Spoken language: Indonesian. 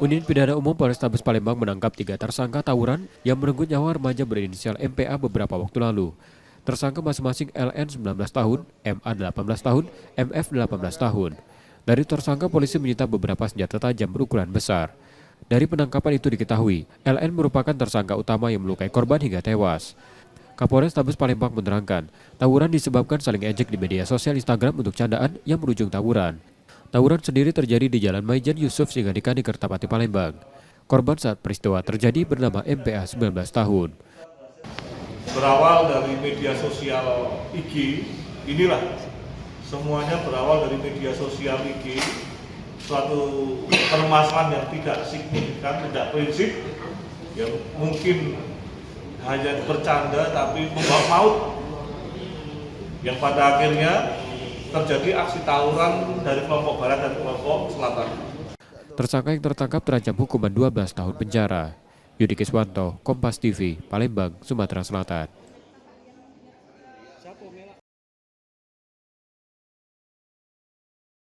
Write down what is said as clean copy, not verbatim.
Unit Pidana Umum Polrestabes Palembang menangkap 3 tersangka tawuran yang merenggut nyawa remaja berinisial MPA beberapa waktu lalu. Tersangka masing-masing LN 19 tahun, MA 18 tahun, MF 18 tahun. Dari tersangka polisi menyita beberapa senjata tajam berukuran besar. Dari penangkapan itu diketahui, LN merupakan tersangka utama yang melukai korban hingga tewas. Kapolres Tabes Palembang menerangkan, tawuran disebabkan saling ejek di media sosial Instagram untuk candaan yang berujung tawuran. Tawuran sendiri terjadi di Jalan Maijen Yusuf Singadikani, Kertapati, Palembang. Korban saat peristiwa terjadi bernama MPA 19 tahun. Berawal dari media sosial IG, inilah semuanya berawal dari media sosial IG, suatu permasalahan yang tidak signifikan, tidak prinsip, yang mungkin hanya bercanda tapi membawa maut, yang pada akhirnya terjadi aksi tawuran dari kelompok barat dan kelompok selatan. Tersangka yang tertangkap terancam hukuman 12 tahun penjara. Yudi Kiswanto, Kompas TV, Palembang, Sumatera Selatan.